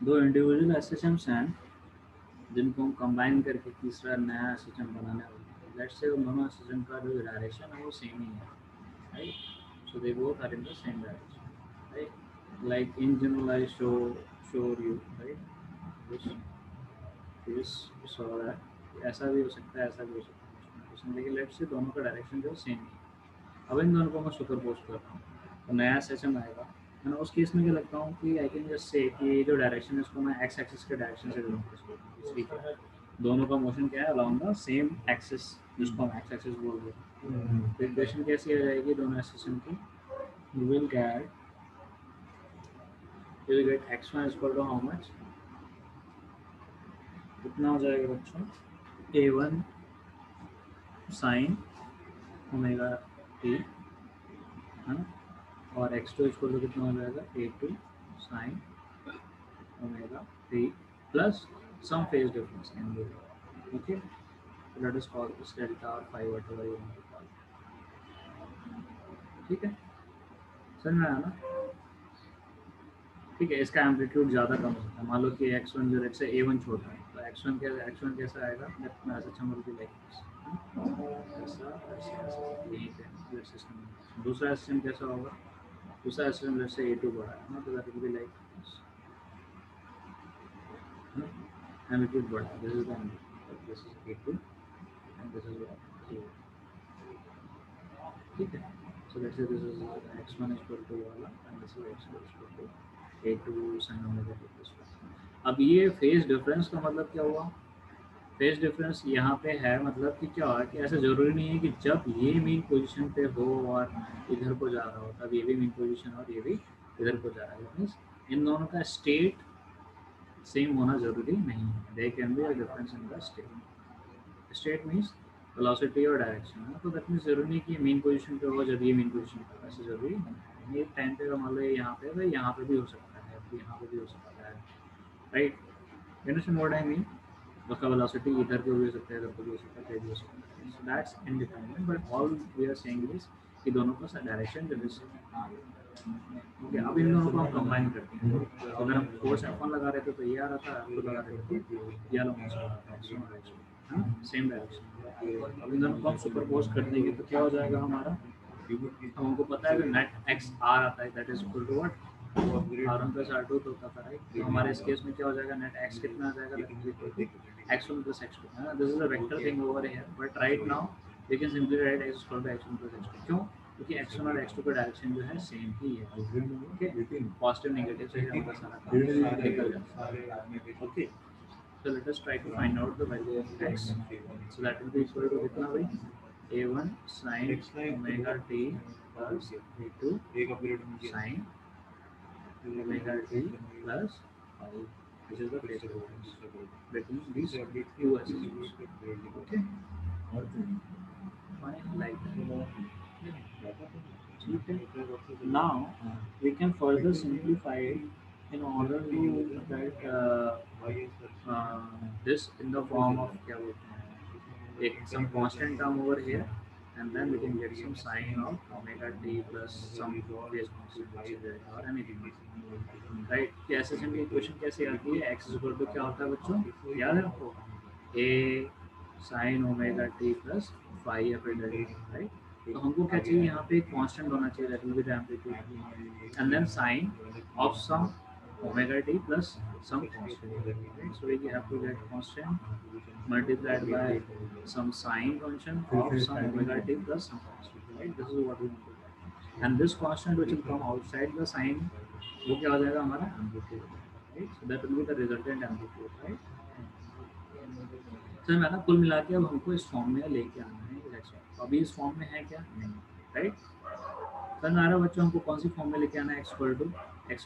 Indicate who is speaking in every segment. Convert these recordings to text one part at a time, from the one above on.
Speaker 1: दो इंडिविजुअल एसएचएम्स हैं जिनको हम कंबाइन करके तीसरा नया एसएचएम बनाने वाले हैं। लेट्स से उन दोनों एसएचएम का जो डायरेक्शन है वो सेम ही है, right? So they both are in the same direction, right? Like in general I show you, right? This so that ऐसा भी हो सकता है, ऐसा भी हो सकता है, उसमें लेकिन लेट्स से दोनों का डायरेक्शन जो सेम है। अब इन दोनों को मैं सुपरपोज कर रहा हूँ तो नया सेशन आएगा। मैं उस केस में क्या लगता हूँ कि आई कैन जस्ट से कि ये जो डायरेक्शन है इसको मैं एक्स एक्सिस के डायरेक्शन से करूँगा इसको, ठीक है? दोनों का मोशन क्या है, अलाउंग द सेम एक्सिस, जिसको हम एक्स एक्सिस बोल रहे हैं। तो इक्वेशन कैसी आ जाएगी दोनों सेशन की? You will get x1 equal to how much, कितना हो जाएगा बच्चों? a1 साइन ओमेगा टी, है ना? और x2 इक्वल टू कितना हो जाएगा? a2 sine omega T plus some phase difference can be, okay? Let us call this delta और phi whatever you want to call, ठीक है? समझ में आया ना? ठीक है, इसका एम्पलीट्यूड ज़्यादा कम हो सकता है। मान लो कि x1 जो से a1 छोटा है तो x1 कैसा आएगा? ऐसा भी लाइक ऐसा ऐसा यहीं पे सिस्टम। दूसरा सिस्टम कैसा होगा? दूसरा सिस्टम जैसे a2 बड़ा है ना, तो that will be like amplitude बड़ा है, this is the amplitude, this is a2 and this is a1, ठीक है? So let's say this is x1 equal to वाला and this is x2 equal to a2 sin omega t plus 1। अब ये phase difference का मतलब क्या हुआ? Phase difference यहाँ पे है मतलब कि क्या हुआ कि ऐसा ज़रूरी नहीं है कि जब ये मेन पोजीशन पे हो और इधर को जा रहा हो तब ये भी मेन पोजीशन और ये भी इधर को जा रहा है। मीन्स इन दोनों का स्टेट सेम होना ज़रूरी नहीं है। There can be a difference in the state means velocity और डायरेक्शन, है ना? तो दैट मीन्स ज़रूरी नहीं कि मेन पोजीशन पे हो जब ये मेन पोजीशन पे हो, ऐसा ज़रूरी नहीं है। एक टाइम पे मान लो यहाँ पे तो यहाँ पे भी हो सकता है, यहाँ पे भी हो सकता है, right? You understand what I mean? उसका वेलोसिटी इधर पे भी हो सकता है, इधर पे भी हो सकता है, कहीं भी हो सकता है। So that's independent, but all we are saying is कि दोनों का डायरेक्शन जो है, ओके? अब इन दोनों को हम कंबाइन करते हैं। तो अगर हम फोर्स F1 लगा रहे थे तो ये आ रहा था, F2 लगा रहे थे तो ये वाला मोशन आ रहा था, है ना? Same direction. अब इन दोनों को हम सुपरपोज कर देंगे तो क्या हो जाएगा हमारा? अब हमको पता है कि नेट एक्स आर आता है, that is equal to what? R1 plus R2 तो होता था, राइट? तो हमारे इस केस में क्या हो जाएगा? नेट एक्स कितना आ जाएगा? That is equal to x1 plus x2, है ना? This is a vector thing over here, but right now we can simply write x equal to x1 plus x2। क्यों? क्योंकि x1 और x2 का direction जो है सेम ही है, ओके? पॉजिटिव नेगेटिव से हमारा सारा काम निकल जाता है, okay? So let us try to find out the value of x. So that will be equal to कितना भाई? a1 sin omega t plus a2 sin omega t plus phi, which is the phase difference between these two axes. Okay? Fine, like okay. Now we can further simplify it in order to write this in the form of क्या बोलते हैं, एक some constant term over here, and then we can get some sine of omega t plus some phase constant or anything, right? कि ऐसे simple equation कैसे आती है? x equal to क्या होता है बच्चों, याद है आपको? a sin omega t plus phi upon delta, right? तो हमको क्या चाहिए यहाँ पे? एक कांस्टेंट होना चाहिए, that will be the amplitude, and then sine of some omega t plus some constant, right? So we have to get constant multiplied by some sine function of some omega t plus some constant, right? This is what we want to get, and this constant which will come outside the sine वो क्या हो जाएगा हमारा? Amplitude, right? So that will be the resultant amplitude, right? तो मैं ना कुल मिला के अब हमको इस फॉर्म में लेके आना है x तो अभी इस फॉर्म में है क्या नहीं, राइट। समझ में आ रहा है बच्चों, हमको कौन सी फॉर्म में लेके आना है, एक्स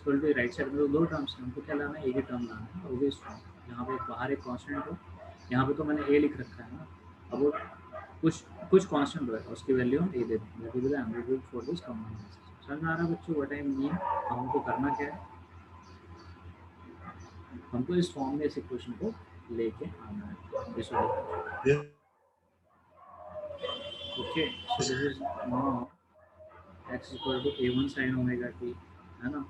Speaker 1: टू राइट साइड में तो दो टर्म्स हैं, हमको क्या लाना है, एक ही टर्म लाना है, और वो भी इस फॉर्म जहाँ पे बाहर एक कॉन्स्टेंट हो, यहाँ पे तो मैंने ए लिख रखा है ना, अब वो कुछ कुछ कांस्टेंट रहेगा उसकी वैल्यू हम ए दे देंगे, that will be the amplitude for this combination. समझ में आ रहा है बच्चों व्हाट आई मीन। हमको करना क्या है, हमको इस फॉर्म में इस इक्वेशन को लेके आना है इस
Speaker 2: Yes,
Speaker 1: okay. So this is now x equal to a1 sin omega t, है ना।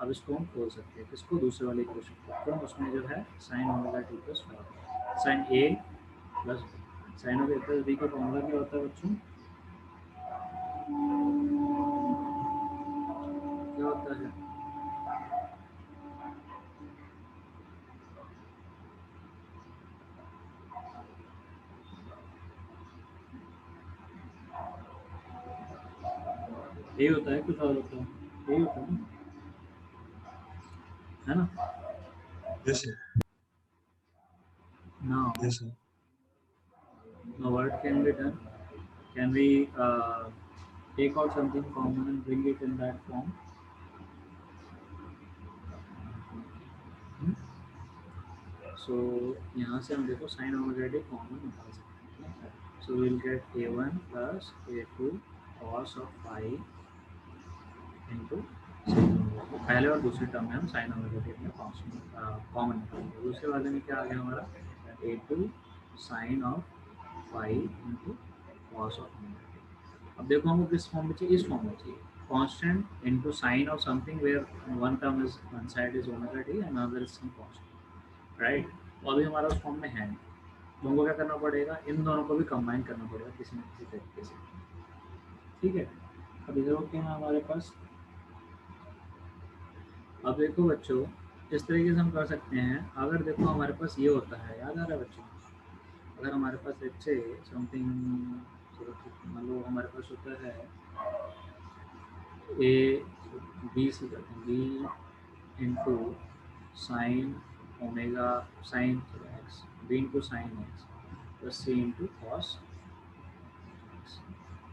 Speaker 1: अब इसको हम खोल सकते हैं, किसको, दूसरे वाले इक्वेशन को, क्यों, उसमें जो है sin omega t plus sin a plus sin omega plus b का फॉर्मूला क्या होता है बच्चों, क्या होता है, यही होता है, कुछ और होता है, यही होता है ना।
Speaker 2: yes, sir.
Speaker 1: Now,
Speaker 2: Yes, sir.
Speaker 1: now what can be done? Can we take out something common and bring it in that form? Hmm? So यहाँ से हम देखो साइन ओमेगा टी कॉमन निकाल सकते हैं, so will get a1 plus a2 cos of phi into पहले और दूसरी टर्म में हम साइन ओमेगा टी अपने कॉमन निकालेंगे, दूसरे वाले में क्या आ गया हमारा a2 sine of phi into cos of omega T. अब देखो हमको किस फॉर्म में चाहिए, इस फॉर्म में चाहिए, constant into sine of something where one term is one side is omega T and another is some constant, right. तो अभी हमारा उस फॉर्म में है नहीं, तो हमको क्या करना पड़ेगा, इन दोनों को भी कंबाइन करना पड़ेगा किसी न किसी तरीके से, ठीक है। अब इधर होते हैं हमारे पास, अब देखो बच्चों इस तरीके से हम कर सकते हैं, अगर देखो हमारे पास ये होता है, याद आ रहा है बच्चों, अगर हमारे पास लेट्स से समथिंग, मान लो हमारे पास होता है ए बी से करते हैं B into sine omega sine x, B into sine x plus C into cos,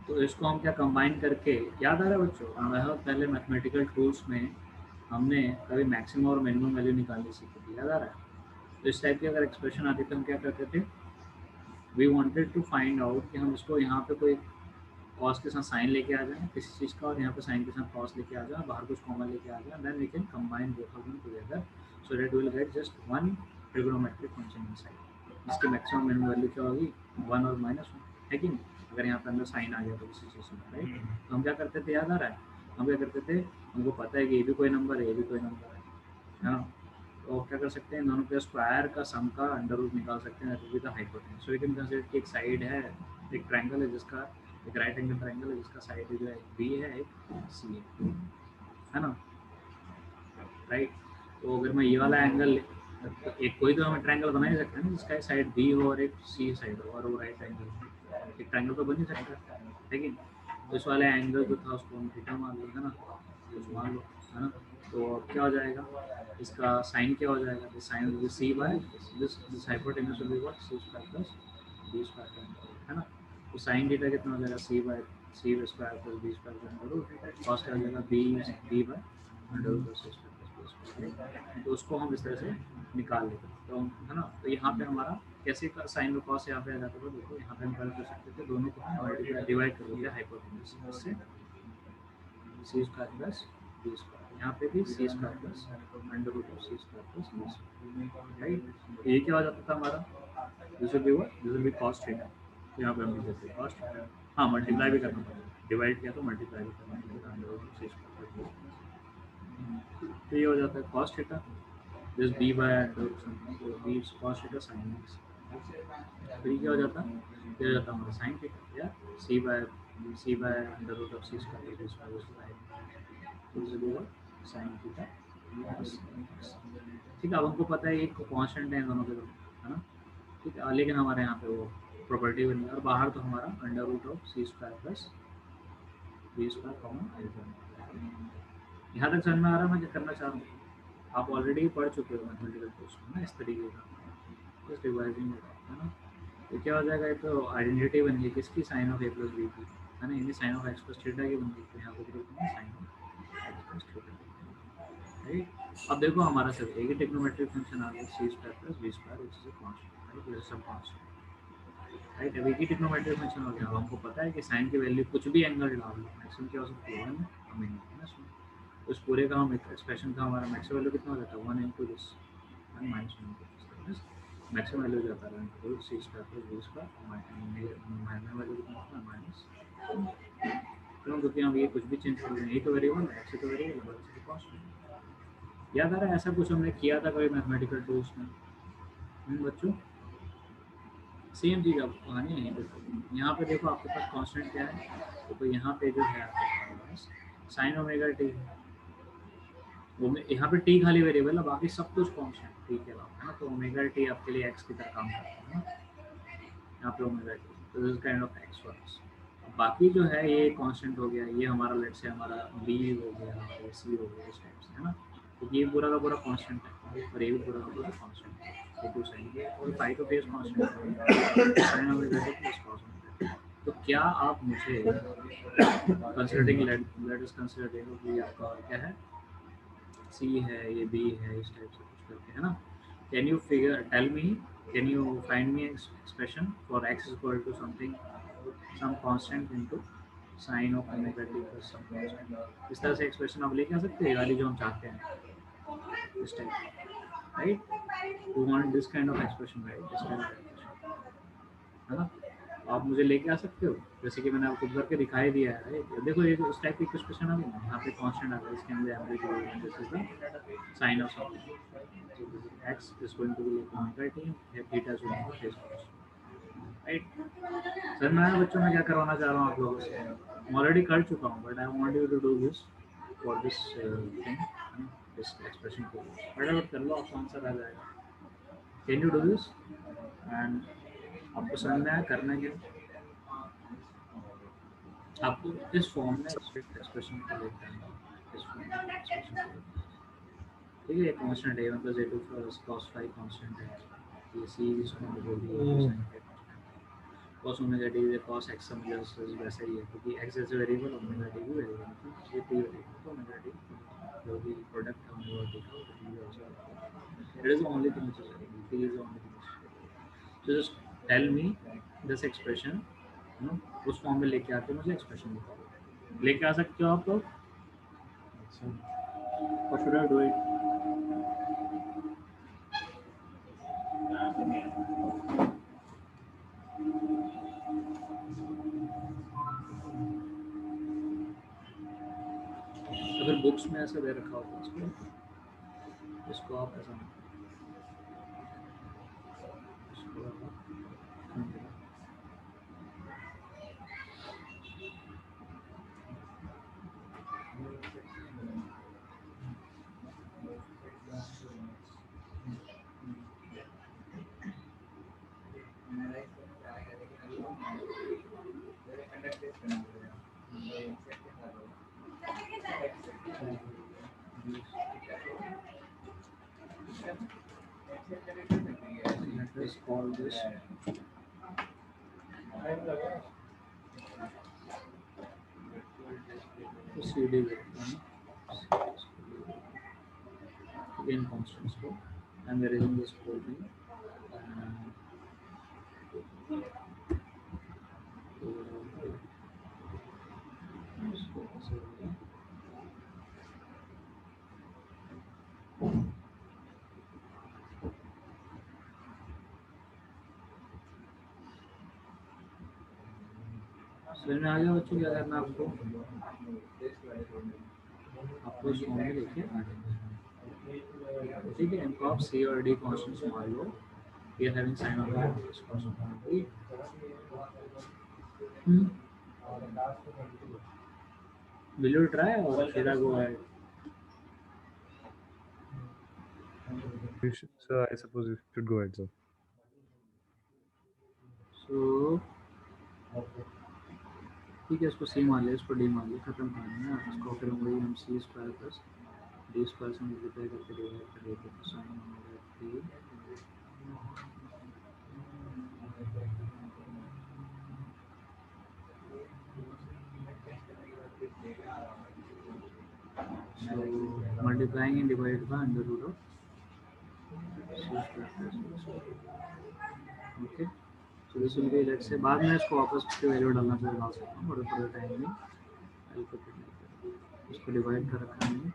Speaker 1: तो इसको हम क्या कंबाइन करके, याद आ रहा है बच्चों, मैं पहले मैथमेटिकल टूल्स में हमने कभी मैक्सिमम और मिनिमम वैल्यू निकालनी सीखी थी, याद आ रहा है। तो इस टाइप की अगर एक्सप्रेशन आती तो हम क्या करते थे, we wanted to find out कि हम इसको यहाँ पे कोई कॉस के साथ साइन लेके आ जाएँ किसी चीज़ का, और यहाँ पे साइन के साथ कॉस लेके आ जाए, बाहर कुछ कॉमन लेके आ जाए, then we can combine both of them together, so that will get just one trigonometric function inside, जिसकी मैक्सिमम मिनिमम वैल्यू क्या होगी, 1 और -1, है कि नहीं। अगर यहाँ पे अंदर साइन आ गया तो किसी चीज़ में, राइट। तो हम क्या करते थे, याद आ रहा है, हम क्या करते थे, हमको पता है कि ये भी कोई नंबर है, ये भी कोई नंबर है ना, तो क्या कर सकते हैं, दोनों के स्क्वायर का सम का अंडर रूट निकाल सकते हैं, that will be the hypotenuse. So you can consider कि एक साइड है, एक ट्रायंगल है जिसका, एक राइट एंगल ट्रायंगल है जिसका साइड जो है बी है, एक सी है ना, राइट। तो अगर मैं ये वाला एंगल, एक कोई तो हमें ट्रायंगल बना ही सकते हैं ना जिसका एक साइड बी हो और एक सी साइड हो और वो राइट एंगल हो, एक ट्रायंगल तो बन ही सकता है, लेकिन तो इस वाले एंगल जो था उसको हम थीटा मान लो, है ना, कुछ मान लो, है ना। तो अब क्या हो जाएगा, इसका साइन क्या हो जाएगा, this sine will be C by this hypotenuse will be what, C square plus B square, है ना। तो साइन थीटा कितना हो जाएगा, C by C square plus B square का अंडर रूट, कॉस क्या हो जाएगा, B by under root C square plus B square, तो उसको हम इस तरह से निकाल लेते हैं, तो है ना। तो यहाँ पे हमारा कैसे साइन और कॉस यहाँ पे आ जाता है, देखो यहाँ पे हम कर सकते थे, दोनों को हम मल्टीप्लाई डिवाइड कर देते हैं हाइपोटेन्यूज से, C square plus B square, यहाँ पे भी C square plus under root of C square plus B square, right. ये क्या हो जाता था हमारा, this will be what, this will be cos theta, तो यहाँ पे हम लिख देते हैं कॉस थीटा, हाँ मल्टीप्लाई भी करना पड़ेगा, डिवाइड किया तो मल्टीप्लाई भी करना पड़ेगा, under root of C square plus B square, तो ये हो जाता है cos theta, this B by under root something, तो B cos theta sine x, फिर क्या हो जाता, ये हो जाता हमारा साइन थीटा या C by under root of C square B square, तो this will be sine theta, ठीक है। अब हमको पता है एक कांस्टेंट है दोनों के दोनों, है ना, ठीक है। लेकिन हमारे यहाँ पे वो प्रॉपर्टी बनी है, और बाहर तो हमारा under root of C square plus B square common आएगा। यहाँ तक समझ में आ रहा है मैं क्या करना चाह रहा हूँ, आप ऑलरेडी पढ़ चुके हो मैथमेटिकल कोर्स में ना इस तरीके का, जस्ट रिवाइजिंग, है ना। तो क्या हो जाएगा, ये तो आइडेंटिटी बन गई किसकी, sine of A plus B की, है ना, यानी sine of X plus theta की बन गई। तो यहाँ पे लिखेंगे sine of X plus theta, right. अब देखो हमारा सब एक ही टेक्नोमेट्रिक फंक्शन आ गया, C square plus B square which is a constant, right, ये सब कांस्टेंट, राइट। अब एक ही टेक्नोमेट्रिक फंक्शन हो गया। अब हमको पता है कि साइन की वैल्यू कुछ भी एंगल डाल लो, मैक्सिमम क्या हो सकती है, 1 हमें नहीं है ना इसमें। तो इस पूरे का हम एक्सप्रेशन का हमारा मैक्सिमम वैल्यू कितना हो जाता है, 1 into this 1 minus 1 into this, maximum value जाता है root C square plus B square, minus value कितना होता है, माइनस। क्यों, क्योंकि हम ये कुछ भी चेंज कर रहे हैं, यही तो वेरिएबल है, एक्स तो वेरिएबल है, एक्स तो कांस्टेंट। याद आ रहा है ऐसा कुछ हमने किया था कभी मैथमेटिकल टूल्स में, बच्चों, सेम चीज़ अब आनी है। देखो यहाँ पे देखो आपके पास कांस्टेंट क्या है, तो यहाँ पे जो है आपके पास साइन ओमेगा टी है, वो यहाँ पे टी खाली वेरिएबल है, बाकी सब कुछ कांस्टेंट टी के अलावा, है ना। तो ओमेगा टी आपके लिए एक्स की तरह काम करता है ना, यहाँ पे ओमेगा टी, तो this kind of x works. बाकी जो है ये कांस्टेंट हो गया, ये हमारा लेट से हमारा बी हो गया, ये सी हो गया, इस टाइप से, है ना। तो ये पूरा का पूरा कांस्टेंट है, और ये भी पूरा का पूरा कांस्टेंट है, ये टू साइन के और फाइव तो फेस कांस्टेंट है, sign omega T plus cos omega T. तो क्या आप मुझे कंसिडरिंग लेट अस कंसीडर, देखो कि आपका क्या है, सी है, ये बी है, इस टाइप से कुछ करके, है ना। Can you figure tell me, can you find me expression for X is equal to something some constant into sine of omega T plus some constant. इस तरह से एक्सप्रेशन आप लेके आ सकते हैं, वाली जो हम चाहते हैं इस type, right. You want this kind of expression, right, this kind of expression, है ना। आप मुझे लेके आ सकते हो, जैसे कि मैंने आपको करके दिखाई दिया है, राइट। देखो ये इस टाइप की एक्सप्रेशन आ गई ना, यहाँ पे कांस्टेंट आ गया, इसके अंदर एम्पलीट्यूड है, this is the sine of something, X is going to be omega T, theta is going to phase constant, right. Sir मैं बच्चों में क्या करवाना चाह रहा हूँ आप लोगों से, ऑलरेडी कर चुका हूँ, but I want you to do this for this thing, this expression को फटाफट कर लो, आपका आंसर आ जाएगा। Can you do this, and आपको समझ में आया करना क्या, आपको इस फॉर्म में एक्सप्रेशन को लेकर आना, इस फॉर्म में एक्सप्रेशन को लेकर, ठीक है। कांस्टेंट है, मतलब A two plus cos five constant है, ये सी इसको बोल दिया साइन फाइव कांस्टेंट है, कॉस ओमेगा टी ये कॉस एक्स समझ वैसे ही है, क्योंकि x as a variable, omega T भी वेरिएबल, मतलब ये टी वेरिएबल, तो ओमेगा टी जो भी प्रोडक्ट है ओमेगा टी का, वो भी also it is the only thing which is variable, T is the only thing which is variable. So just tell me this expression, no, उस form में लेके आके मुझे एक्सप्रेशन बताओ, लेके आ सकते हो आप लोग, और शुड आई डू इट। अगर बुक्स में ऐसा दे रखा होता इसको आप ऐसा इसको आप let us call this CD again constant score, and we are using this code name, समझ में आ गया बच्चों क्या करना आपको, आपको इस फॉर्म में देखिए आ जाएगा, ठीक है। इनको आप सी और डी कॉन्स्टेंट्स मान लो, we are having sin of this constant, will you try or should I go ahead?
Speaker 2: So I suppose you should go ahead, sir.
Speaker 1: So ठीक है, इसको सी मान लिया, इसको डी मान लिया, खत्म कहानी है। इसको फिर वही हम सी स्क्वायर प्लस डी स्क्वायर से मल्टीप्लाई करके डिवाइड करेंगे, तो sign omega T So multiplying and divided by under root of c square plus b square. Okay. So this will be, let's say, बाद में इसको वापस की वैल्यू डालना चाहिए, डाल सकता हूँ, बट फॉर द टाइम में I'll put it like that. इसको डिवाइड कर रखा है मैंने.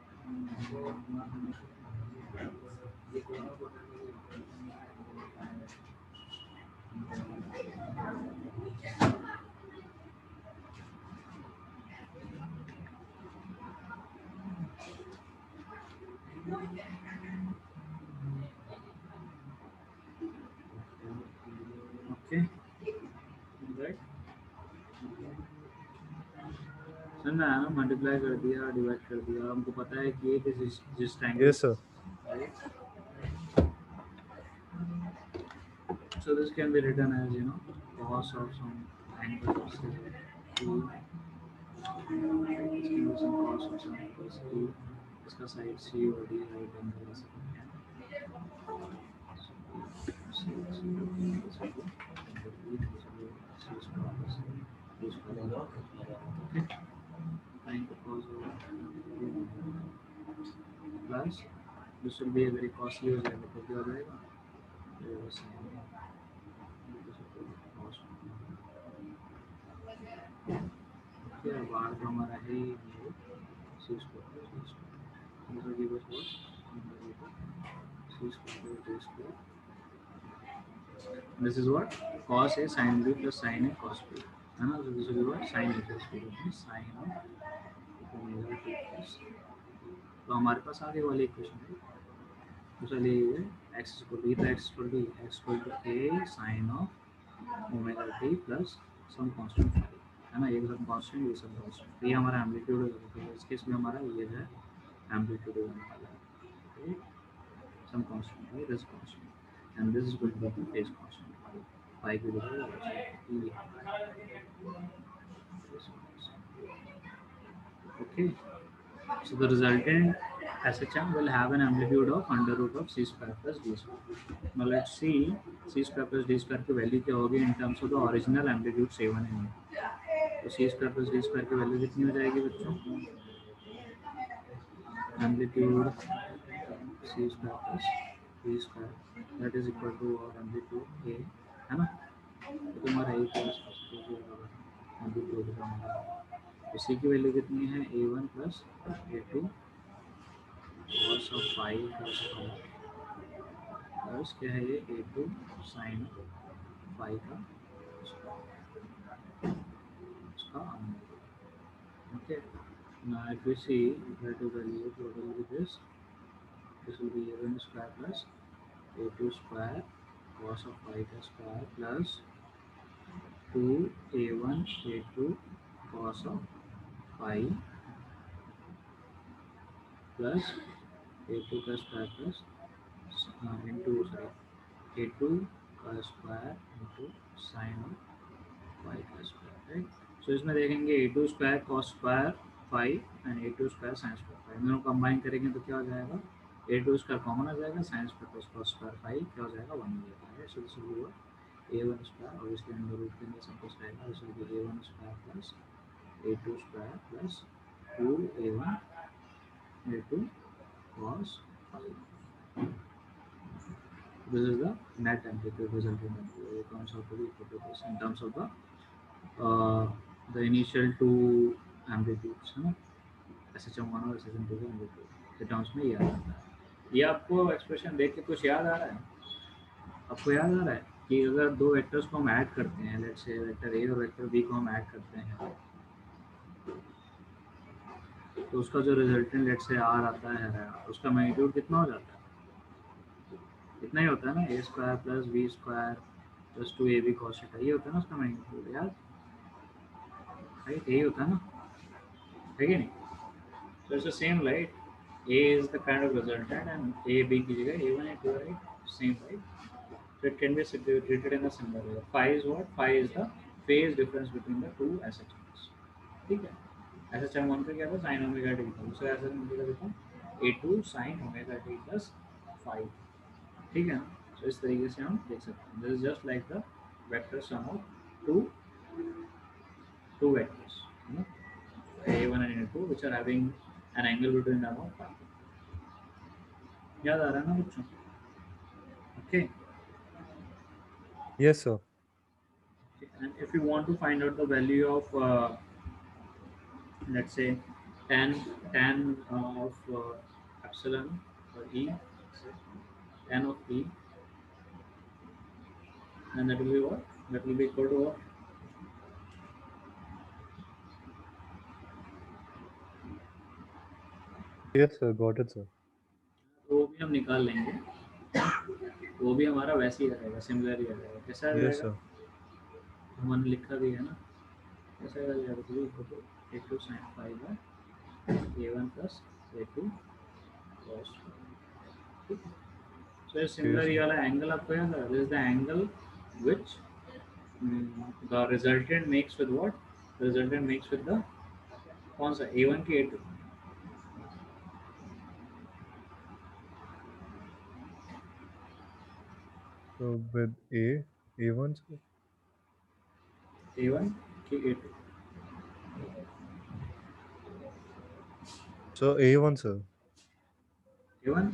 Speaker 1: Okay. Right. सुनना है ना, मल्टीप्लाई कर दिया, डिवाइड कर दिया, हमको पता है कि ये जिस time.
Speaker 2: Yes, sir.
Speaker 1: So this can be written as, you know, cos of some angle of say t. This can be some cos of some angle t. इसका साइड c और d राइट एंगल है सब. Plus this will be a very costly हो जाएगा, तो क्या हो जाएगा, क्या बाहर तो हमारा है ही c square. This will give us what, c square d square. This is what, cos a sin b plus sin a cos b, है ना. So this will be what, sin a plus b means sin of omega t plus. तो हमारे पास आगे वाली equation है. तो चलिए x equal टू x इक्वल टू a sin of omega t plus some constant phi, है ना. ये सब कांस्टेंट, ये सब कांस्टेंट. ये हमारा एम्पलीट्यूड है, तो इस केस में हमारा ये जो है एम्पलीट्यूड होने वाला है. सम कांस्टेंट है, this constant, and this is going to be phase constant phi की वैल्यू. Okay. So the resultant SHM will have an amplitude of under root of c square plus d square. Now let's see c square plus d square की value क्या होगी in terms of the original amplitude C1 and A. तो c square plus d square की value कितनी हो जाएगी बच्चों? Amplitude c square plus d square, that is equal to और amplitude A, है ना. तो तुम्हारा A plus amplitude का हमारा, तो c की वैल्यू कितनी है, A1 plus A2 cos of phi का स्क्वायर प्लस क्या है ये A2 sin phi का स्क्वायर, इसका amplitude. Okay. Now if we see, try to evaluate what will be this. This will be A1 square plus A2 square cos of phi का square plus 2A1 A2 cos of phi plus A2 का square plus into A2 का square into sine of phi का square, right. सो इसमें देखेंगे A2 square cos square phi and A2 square sin square phi, दोनों combine करेंगे तो क्या हो जाएगा, A2 स्क्वायर कॉमन आ जाएगा, sin square plus cos square phi क्या हो जाएगा, 1 हो जाएगा, right. So this will B A1 square, और इसके अंदर रूट के अंदर सब कुछ रहेगा. This will B A1 square plus A2 square plus 2A1 A2 cos phi. This is the net amplitude resultant amplitude. It comes out to be equal to this in terms of the initial two amplitudes, है ना, SHM1 और SHM2 के amplitude के terms में ये आ जाता है. ये आपको एक्सप्रेशन देख के कुछ याद आ रहा है? आपको याद आ रहा है कि अगर दो वेक्टर्स को हम ऐड करते हैं, लेट्स से वेक्टर A और वेक्टर B को हम ऐड करते हैं, तो उसका जो रिजल्टेंट लेट्स से R आता है, उसका मैग्नीट्यूड कितना हो जाता है, इतना ही होता है ना, A square plus B square plus 2AB cos theta, ये होता है ना उसका मैग्नीट्यूड, यार राइट, यही होता है ना, है कि नहीं. So it's the same, right? A is the kind of resultant and A B की जगह A1 A2, right? Same, right? So it can be treated in a similar way. Phi is what? Phi is the phase difference between the two SHMs. ठीक है. SHM1 का क्या था, sin omega t था, दूसरा SHM2 का था A2 sin omega t plus phi. ठीक है ना. So इस तरीके से हम देख सकते हैं. This is just like the vector sum of two vectors, you know, A1 and A2, which are having an angle between them of five. याद आ रहा है ना बच्चों? Okay.
Speaker 2: Yes, sir.
Speaker 1: And if you want to find out the value of let's say tan of epsilon or e, tan of e, and that will be what? That will be equal to what?
Speaker 2: Yes, sir. Got it, sir.
Speaker 1: तो वो भी हम निकाल लेंगे, वो भी हमारा वैसे ही रहेगा, सिमिलर ही रहेगा। कैसा आ
Speaker 2: Yes,
Speaker 1: जाएगा?
Speaker 2: sir.
Speaker 1: हमने लिखा भी है ना, कैसा आ जाएगा? तो equal to A two sine five by A one plus A two cos. ठीक है। सो ये सिमिलर
Speaker 2: Yes,
Speaker 1: ये
Speaker 2: sir.
Speaker 1: वाला एंगल आपको याद है? This is the angle which the resultant makes with what? The resultant makes with the कौन सा a1 की a2?
Speaker 2: So with A1, sir.
Speaker 1: a1 की a2।
Speaker 2: So A1, sir.
Speaker 1: a1,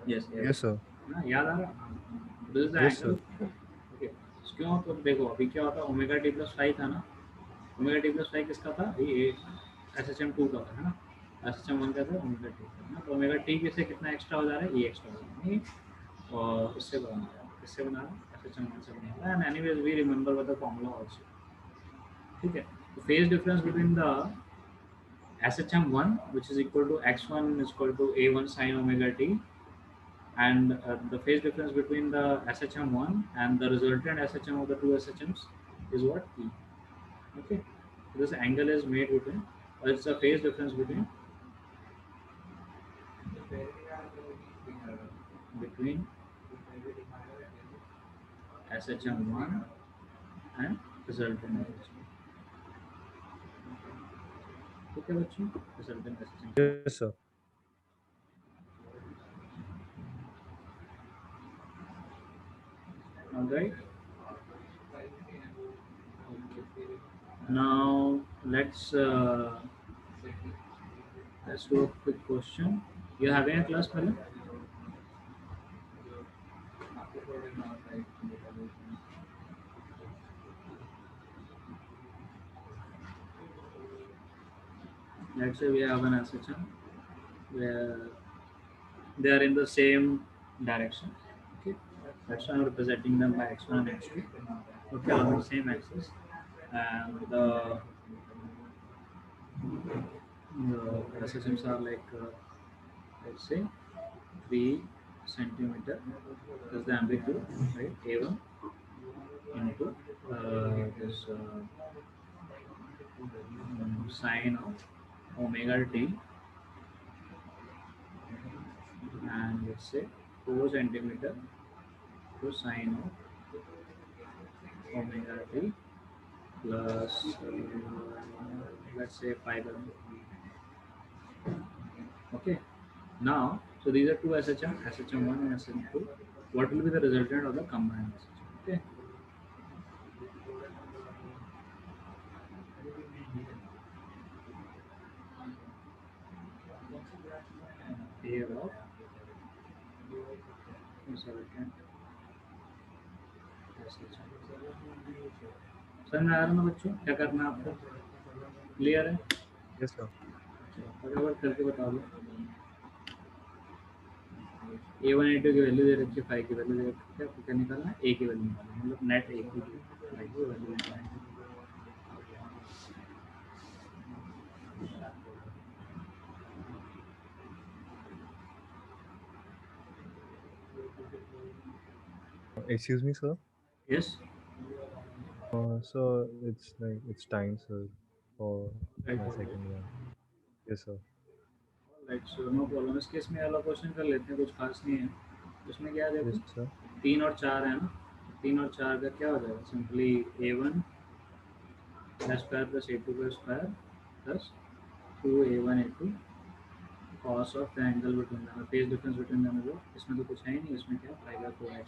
Speaker 1: yes
Speaker 2: Yes,
Speaker 1: a1
Speaker 2: sir.
Speaker 1: ना, याद आ रहा? This is the
Speaker 2: Yes,
Speaker 1: angle.
Speaker 2: sir.
Speaker 1: Okay. क्यों? तो देखो अभी क्या होता है, ओमेगा टी प्लस फाइव था ना, ओमेगा टी प्लस फाइव किसका था? ये एस एच एम टू का था, है ना? एस एच एम वन का था, ओमेगा टी का ना। तो ओमेगा टी से कितना एक्स्ट्रा हो जा रहा है? ये एक्स्ट्रा हो जा रहा है, और इससे बना रहा है, किससे बना रहा है? एस एच एम वन से बना रहा है। And anyways we remember with the formula also. ठीक है। तो phase difference between the SHM1, which is equal to x1 is equal to a1 sine omega t, and the phase difference between the SHM1 and the resultant SHM of the two SHMs is what? E. Okay. So this angle is made between, or it's a phase difference between SHM1 and resultant SHM। ठीक है बच्चों? Resultant SHM।
Speaker 2: Yes, sir.
Speaker 1: All right. Now let's do a quick question. You having a class, पहले? Let's say we have an SHM where they are in the same direction. Okay, that's why I'm representing them by x1 and x2. Okay, on the same axis, and the SHMs are like let's say 3 centimeter is the amplitude, right? A1 into this sine of omega t, and let's say 4 centimeter to sine of omega t plus let's say 5 mm. Okay. Now, so these are two SHM, SHM1 and SHM2. What will be the resultant of the combined SHM? Okay. Pair of resultant SHM। समझ में आ रहा है ना बच्चों? क्या करना है आपको? क्लियर है?
Speaker 2: Yes, sir.
Speaker 1: फटाफट करके बता दो। A1 A2 की वैल्यू दे रखी है, 5 की वैल्यू दे रखी है, आपको क्या निकालना है? A की वैल्यू निकालना है, मतलब नेट A की वैल्यू निकालना है।
Speaker 2: Excuse me, sir.
Speaker 1: Yes,
Speaker 2: So it's time, sir, for
Speaker 1: right.
Speaker 2: my second one. Yes, sir.
Speaker 1: Right, so no problem. इस केस में वाला क्वेश्चन कर लेते हैं, कुछ खास नहीं है। उसमें क्या है देखो,
Speaker 2: Yes, sir.
Speaker 1: 3 और 4 है ना, 3 और 4 का क्या हो जाएगा? Simply A1 square plus A2 का square plus 2A1 A2 cos of the angle between the phase difference between the जो, इसमें तो कुछ है ही नहीं, इसमें क्या आएगा? 4x।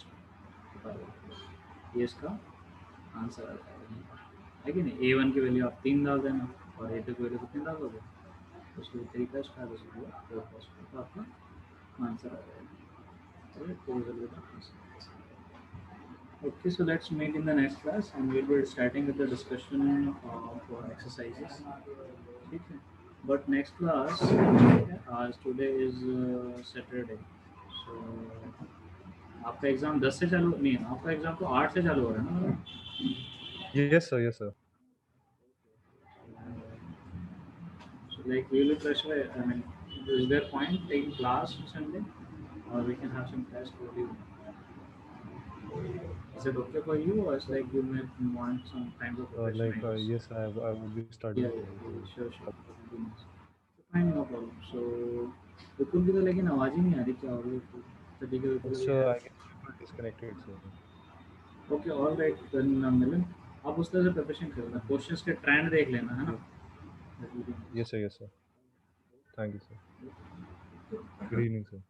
Speaker 1: ये इसका आंसर आ जाएगा, है कि नहीं? A1 की वैल्यू आप 3 डाल देना और A2 की वैल्यू कितनी डाल दोगे? उसके 3 का स्टार उसके 4 का स्टार, तो आपका आंसर आ जाएगा। राइट, तो result with answer. Okay, so let's meet in the next class and we'll be starting with the discussion for exercises. ठीक है, but next class as today is Saturday, so आपका exam 10 से चालू नहीं है, आपका एग्जाम तो 8 से चालू हो रहा है ना?
Speaker 2: Yes, sir. Yes, sir.
Speaker 1: So like we will pressure, I mean, is there point taking class Sunday or we can have some class for you? Is it okay for you or it's like you may want some kind of
Speaker 2: Like,
Speaker 1: professional?
Speaker 2: yes, I would be
Speaker 1: Yeah,
Speaker 2: studying
Speaker 1: yeah,
Speaker 2: today.
Speaker 1: yeah,
Speaker 2: So,
Speaker 1: sure, sure. That would be nice. So fine, no problem. So विपुल की तो लेकिन आवाज़ ही नहीं आ रही, क्या हो गया विपुल? सभी के विपुल अभी है।
Speaker 2: I guess people disconnected, sir.
Speaker 1: Okay, all right, then Milan आप उस तरह से प्रिपरेशन कर लेना, क्वेश्चंस के ट्रेंड देख लेना, है ना?
Speaker 2: Yes,
Speaker 1: That will be nice.
Speaker 2: yes, sir. Yes, sir. Thank you, sir. Good evening, sir.